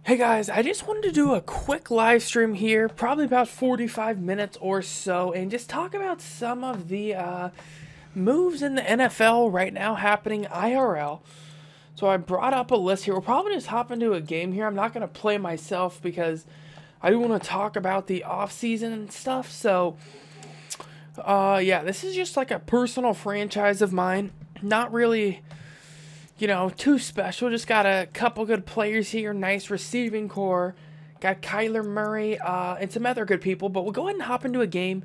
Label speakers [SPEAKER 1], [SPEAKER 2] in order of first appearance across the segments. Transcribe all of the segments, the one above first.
[SPEAKER 1] Hey guys, I just wanted to do a quick live stream here, probably about 45 minutes or so, and just talk about some of the moves in the NFL right now happening IRL. So I brought up a list here. We'll probably just hop into a game here. I'm not going to play myself because I do want to talk about the offseason and stuff. So, yeah, this is just like a personal franchise of mine. Not really, you know, too special. Just got a couple good players here. Nice receiving core. Got Kyler Murray and some other good people. But we'll go ahead and hop into a game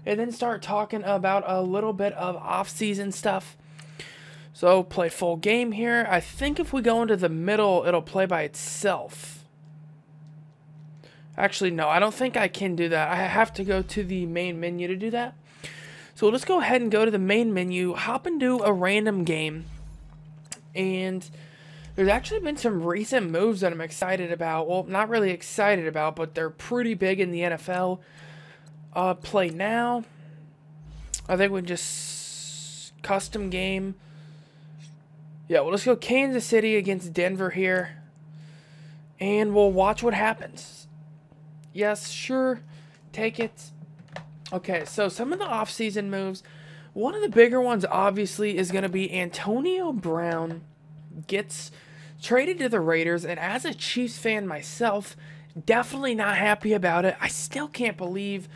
[SPEAKER 1] and then start talking about a little bit of off-season stuff. So, play full game here. I think if we go into the middle, it'll play by itself. Actually, no, I don't think I can do that. I have to go to the main menu to do that. So, we'll just go ahead and go to the main menu, hop into a random game. And there's actually been some recent moves that I'm excited about. Well, not really excited about, but they're pretty big in the NFL. Play now. I think we just custom game. Yeah, we'll just go Kansas City against Denver here. And we'll watch what happens. Yes, sure. Take it. Okay, so some of the offseason moves. One of the bigger ones, obviously, is going to be Antonio Brown gets traded to the Raiders. And as a Chiefs fan myself, definitely not happy about it. I still can't believe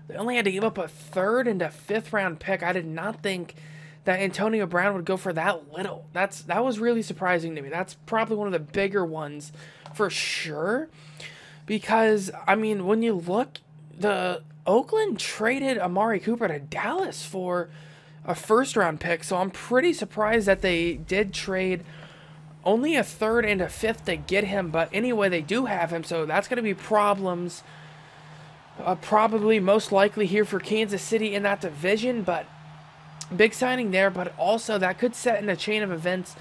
[SPEAKER 1] they only had to give up a 3rd and a 5th round pick. I did not think that Antonio Brown would go for that little. That was really surprising to me. That's probably one of the bigger ones for sure. Because, I mean, when you look, the Oakland traded Amari Cooper to Dallas for a 1st round pick. So I'm pretty surprised that they did trade only a 3rd and a 5th to get him. But anyway, they do have him. So that's going to be problems. Probably most likely here for Kansas City in that division. But big signing there, but also that could set in a chain of events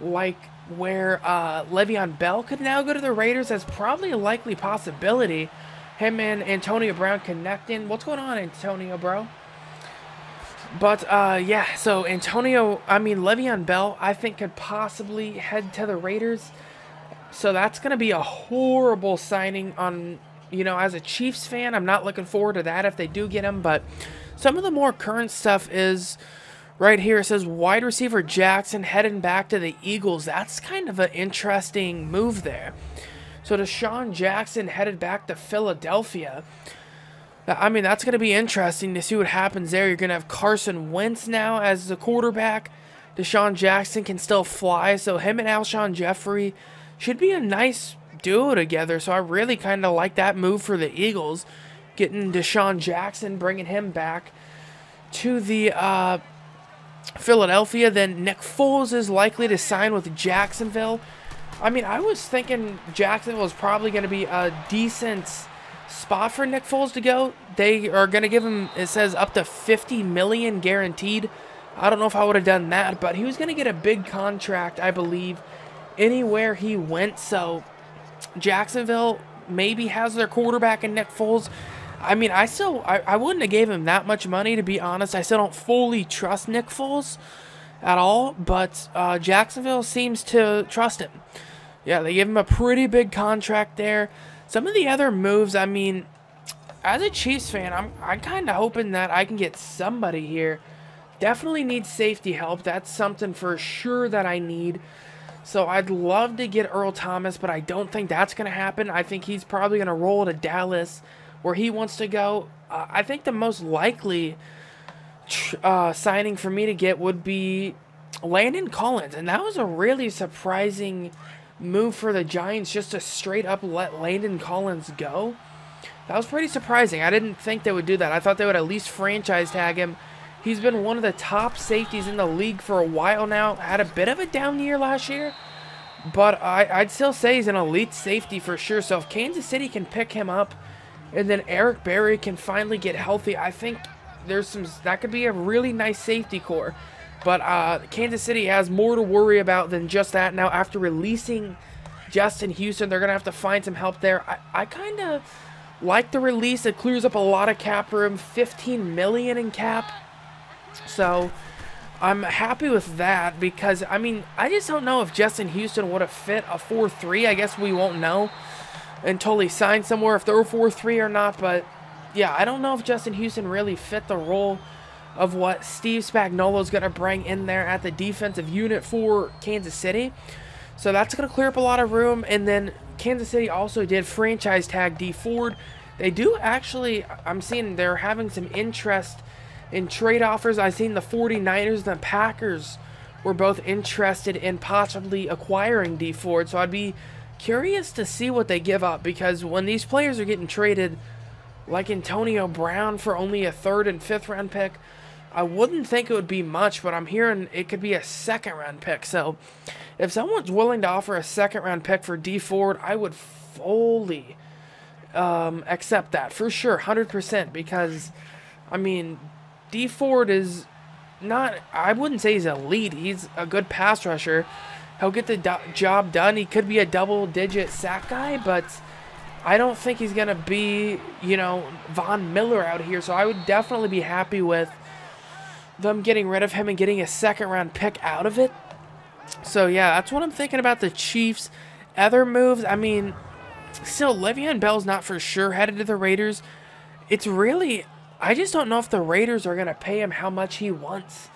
[SPEAKER 1] like where Le'Veon Bell could now go to the Raiders. That's probably a likely possibility. Him and Antonio Brown connecting. What's going on, Antonio, bro? But, yeah, so Le'Veon Bell, I think, could possibly head to the Raiders. So that's going to be a horrible signing on, you know, as a Chiefs fan. I'm not looking forward to that if they do get him, but some of the more current stuff is right here. It says wide receiver Jackson heading back to the Eagles. That's kind of an interesting move there. So Deshaun Jackson headed back to Philadelphia. I mean, that's going to be interesting to see what happens there. You're going to have Carson Wentz now as the quarterback. Deshaun Jackson can still fly. So him and Alshon Jeffrey should be a nice duo together. So I really kind of like that move for the Eagles. Getting Deshaun Jackson, bringing him back to the Philadelphia. Then Nick Foles is likely to sign with Jacksonville. I mean, I was thinking Jacksonville is probably going to be a decent spot for Nick Foles to go. They are going to give him, it says, up to $50 million guaranteed. I don't know if I would have done that, but he was going to get a big contract, I believe, anywhere he went. So Jacksonville maybe has their quarterback in Nick Foles. I mean, I wouldn't have gave him that much money, to be honest. I still don't fully trust Nick Foles at all, but Jacksonville seems to trust him. Yeah, they gave him a pretty big contract there. Some of the other moves, I mean, as a Chiefs fan, I'm kind of hoping that I can get somebody here. Definitely need safety help. That's something for sure that I need. So I'd love to get Earl Thomas, but I don't think that's going to happen. I think he's probably going to roll to Dallas, where he wants to go. I think the most likely signing for me to get would be Landon Collins. And that was a really surprising move for the Giants, just to straight up let Landon Collins go. That was pretty surprising. I didn't think they would do that. I thought they would at least franchise tag him. He's been one of the top safeties in the league for a while now. Had a bit of a down year last year, but I'd still say he's an elite safety for sure. So if Kansas City can pick him up, and then Eric Berry can finally get healthy, I think that could be a really nice safety core. But Kansas City has more to worry about than just that. Now, after releasing Justin Houston, they're going to have to find some help there. I kind of like the release. It clears up a lot of cap room, $15 million in cap. So I'm happy with that because, I mean, I just don't know if Justin Houston would have fit a 4-3. I guess we won't know until he signs somewhere if they're 4-3 or not. But, yeah, I don't know if Justin Houston really fit the role of what Steve Spagnuolo's going to bring in there at the defensive unit for Kansas City. So that's going to clear up a lot of room. And then Kansas City also did franchise tag D Ford. They do actually, I'm seeing they're having some interest in trade offers. I've seen the 49ers and the Packers were both interested in possibly acquiring D Ford. So I'd be curious to see what they give up, because when these players are getting traded, like Antonio Brown for only a 3rd and 5th round pick, I wouldn't think it would be much, but I'm hearing it could be a 2nd round pick. So if someone's willing to offer a 2nd round pick for D Ford, I would fully accept that for sure, 100%, because, I mean, D Ford is not, I wouldn't say he's elite. He's a good pass rusher. He'll get the job done. He could be a double-digit sack guy, but I don't think he's going to be, you know, Von Miller out here. So I would definitely be happy with them getting rid of him and getting a 2nd round pick out of it. So, yeah, that's what I'm thinking about the Chiefs. Other moves, I mean, still, Le'Veon Bell's not for sure headed to the Raiders. It's really, I just don't know if the Raiders are going to pay him how much he wants,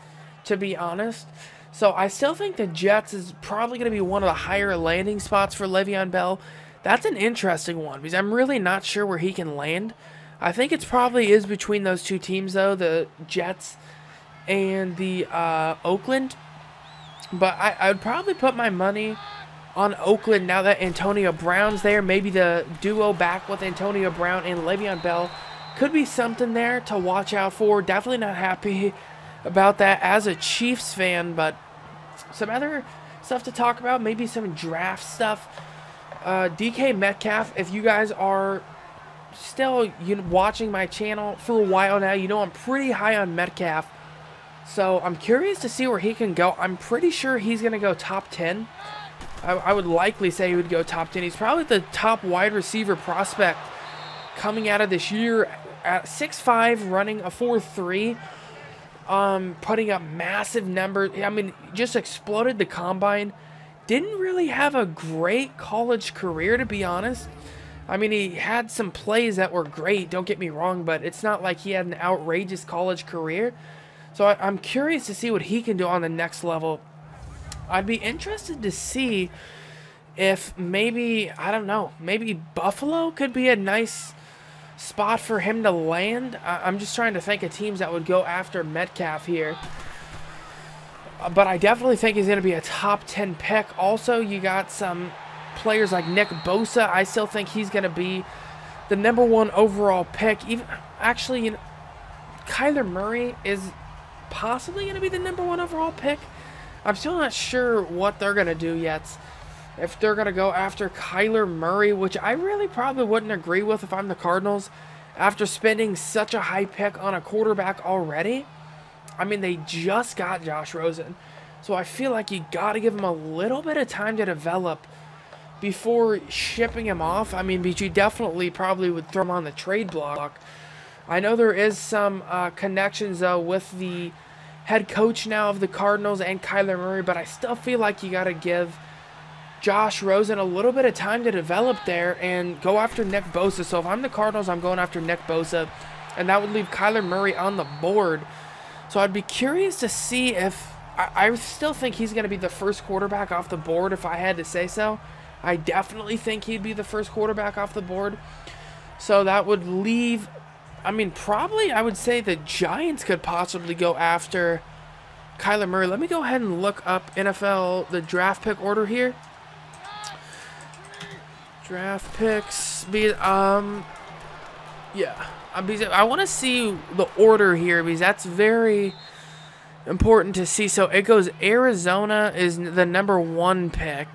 [SPEAKER 1] to be honest. So I still think the Jets is probably going to be one of the higher landing spots for Le'Veon Bell. That's an interesting one, because I'm really not sure where he can land. I think it's probably is between those two teams, though, the Jets and the Oakland. But I would probably put my money on Oakland now that Antonio Brown's there. Maybe the duo back with Antonio Brown and Le'Veon Bell could be something there to watch out for. Definitely not happy about that as a Chiefs fan, but some other stuff to talk about, maybe some draft stuff. DK Metcalf, if you guys are still watching my channel for a while now, you know I'm pretty high on Metcalf. So I'm curious to see where he can go. I'm pretty sure he's going to go top 10. I would likely say he would go top 10. He's probably the top wide receiver prospect coming out of this year at 6'5", running a 4.3, putting up massive numbers. I mean, just exploded the combine. Didn't really have a great college career, to be honest. I mean, he had some plays that were great, don't get me wrong, but it's not like he had an outrageous college career. So I'm curious to see what he can do on the next level. I'd be interested to see if maybe, I don't know, maybe Buffalo could be a nice spot for him to land. I'm just trying to think of teams that would go after Metcalf here. But I definitely think he's going to be a top 10 pick. Also, you got some players like Nick Bosa. I still think he's going to be the #1 overall pick. Even actually, you know, Kyler Murray is possibly going to be the #1 overall pick. I'm still not sure what they're going to do yet. If they're going to go after Kyler Murray, which I really probably wouldn't agree with if I'm the Cardinals, after spending such a high pick on a quarterback already. I mean, they just got Josh Rosen. So I feel like you got to give him a little bit of time to develop before shipping him off. I mean, but you definitely probably would throw him on the trade block. I know there is some connections, though, with the head coach now of the Cardinals and Kyler Murray, but I still feel like you got to give Josh Rosen a little bit of time to develop there and go after Nick Bosa. So if I'm the Cardinals, I'm going after Nick Bosa, and that would leave Kyler Murray on the board. So I'd be curious to see if, I still think he's going to be the first quarterback off the board if I had to say so. I definitely think he'd be the first quarterback off the board. So that would leave, I mean, probably I would say the Giants could possibly go after Kyler Murray. Let me go ahead and look up NFL, the draft pick order here. Draft picks, yeah. I want to see the order here because that's very important to see. So it goes Arizona is the #1 pick.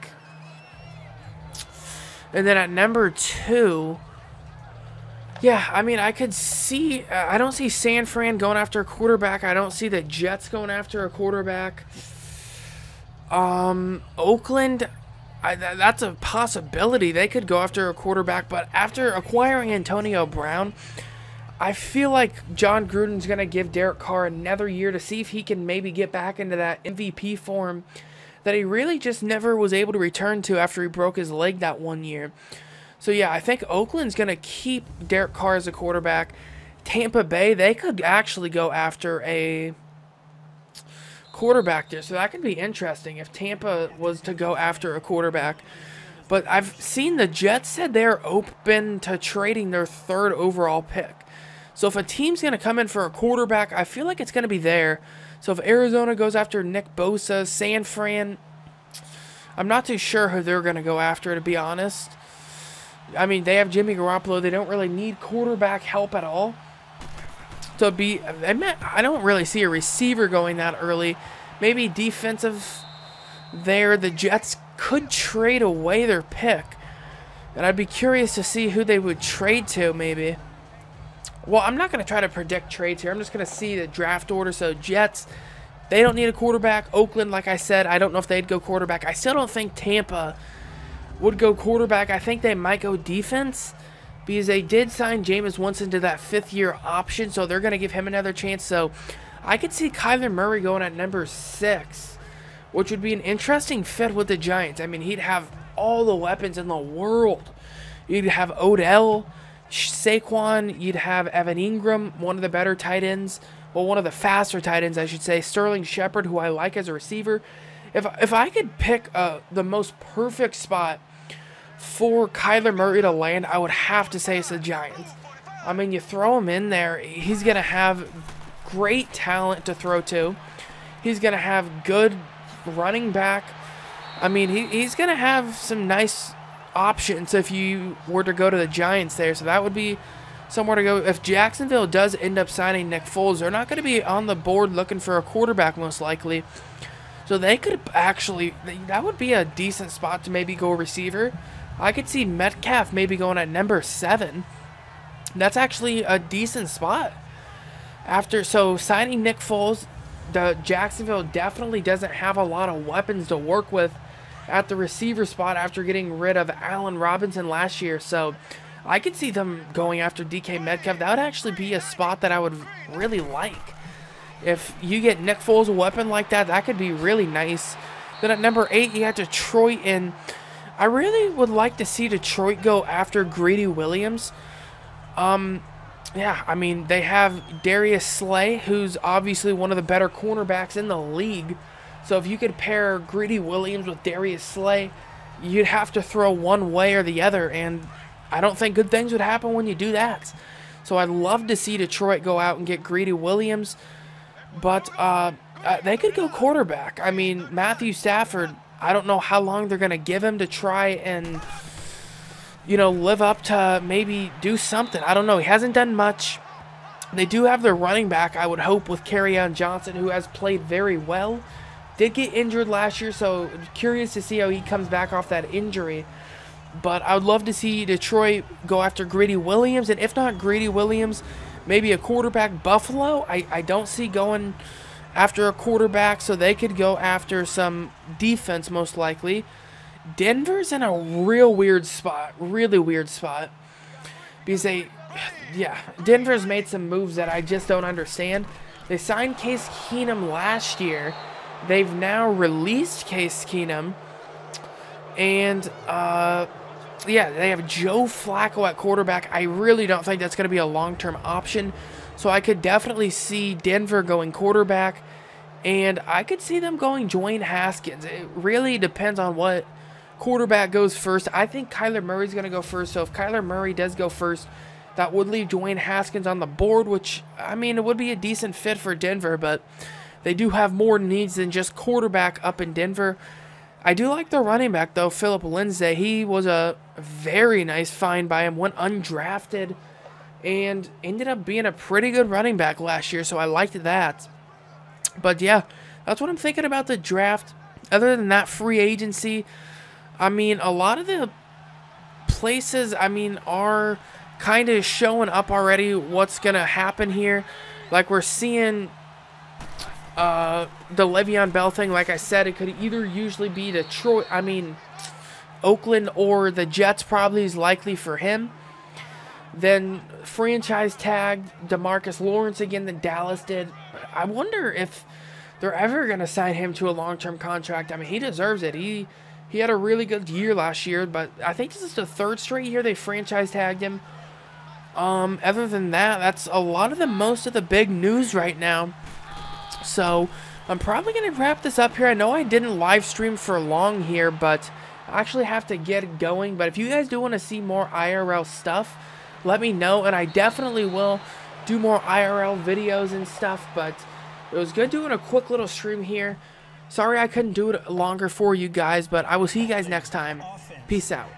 [SPEAKER 1] And then at #2, yeah, I mean, I could see, I don't see San Fran going after a quarterback. I don't see the Jets going after a quarterback. Oakland, that's a possibility. They could go after a quarterback, but after acquiring Antonio Brown, I feel like John Gruden's going to give Derek Carr another year to see if he can maybe get back into that MVP form that he really just never was able to return to after he broke his leg that one year. So, yeah, I think Oakland's going to keep Derek Carr as a quarterback. Tampa Bay, they could actually go after a quarterback there. So that could be interesting if Tampa was to go after a quarterback. But I've seen the Jets said they're open to trading their 3rd overall pick. So if a team's going to come in for a quarterback, I feel like it's going to be there. So if Arizona goes after Nick Bosa, San Fran, I'm not too sure who they're going to go after, to be honest. I mean, they have Jimmy Garoppolo. They don't really need quarterback help at all. So I don't really see a receiver going that early. Maybe defensive there. The Jets could trade away their pick. And I'd be curious to see who they would trade to, maybe. Well, I'm not going to try to predict trades here. I'm just going to see the draft order. So, Jets, they don't need a quarterback. Oakland, like I said, I don't know if they'd go quarterback. I still don't think Tampa would go quarterback. I think they might go defense because they did sign Jameis Winston to that 5th-year option, so they're going to give him another chance. So, I could see Kyler Murray going at number 6, which would be an interesting fit with the Giants. I mean, he'd have all the weapons in the world. You'd have Odell, Saquon, you'd have Evan Ingram, one of the better tight ends. Well, one of the faster tight ends, I should say. Sterling Shepard, who I like as a receiver. If I could pick the most perfect spot for Kyler Murray to land, I would have to say it's the Giants. I mean, you throw him in there, he's going to have great talent to throw to. He's going to have good running back. I mean, he's going to have some nice options if you were to go to the Giants there. So that would be somewhere to go. If Jacksonville does end up signing Nick Foles, they're not going to be on the board looking for a quarterback most likely. So they could actually, that would be a decent spot to maybe go receiver. I could see Metcalf maybe going at number 7. That's actually a decent spot. So signing Nick Foles, the Jacksonville definitely doesn't have a lot of weapons to work with at the receiver spot after getting rid of Allen Robinson last year. So I could see them going after DK Metcalf. That would actually be a spot that I would really like. If you get Nick Foles a weapon like that, that could be really nice. Then at number 8, you have Detroit, and I really would like to see Detroit go after Greedy Williams. Yeah, I mean, they have Darius Slay, who's obviously one of the better cornerbacks in the league. So if you could pair Greedy Williams with Darius Slay, you'd have to throw one way or the other, and I don't think good things would happen when you do that. So I'd love to see Detroit go out and get Greedy Williams, but they could go quarterback. I mean, Matthew Stafford, I don't know how long they're going to give him to try and, you know, live up to maybe do something. I don't know. He hasn't done much. They do have their running back, I would hope, with Kerryon Johnson, who has played very well. Did get injured last year, so curious to see how he comes back off that injury. But I would love to see Detroit go after Greedy Williams, and if not Greedy Williams, maybe a quarterback. Buffalo, I don't see going after a quarterback, so they could go after some defense most likely. Denver's in a real weird spot, really weird spot, because Denver's made some moves that I just don't understand. They signed Case Keenum last year. They've now released Case Keenum, and they have Joe Flacco at quarterback. I really don't think that's going to be a long-term option, so I could definitely see Denver going quarterback, and I could see them going Dwayne Haskins. It really depends on what quarterback goes first. I think Kyler Murray's going to go first, so if Kyler Murray does go first, that would leave Dwayne Haskins on the board, which, I mean, it would be a decent fit for Denver, but they do have more needs than just quarterback up in Denver. I do like the running back, though, Phillip Lindsay. He was a very nice find by him, went undrafted, and ended up being a pretty good running back last year, so I liked that. But, yeah, that's what I'm thinking about the draft. Other than that, free agency, I mean, a lot of the places, I mean, are kind of showing up already what's going to happen here. Like, we're seeing the Le'Veon Bell thing. Like I said, it could either usually be Oakland or the Jets probably is likely for him. then franchise tagged DeMarcus Lawrence again than Dallas did. I wonder if they're ever going to sign him to a long-term contract. I mean, he deserves it. He had a really good year last year, but I think this is the third straight year they franchise tagged him. Other than that, that's a lot of most of the big news right now. So I'm probably going to wrap this up here. I know I didn't live stream for long here, but I actually have to get going. But if you guys do want to see more IRL stuff, let me know, and I definitely will do more IRL videos and stuff. But it was good doing a quick little stream here. Sorry I couldn't do it longer for you guys, but I will see you guys next time. Peace out.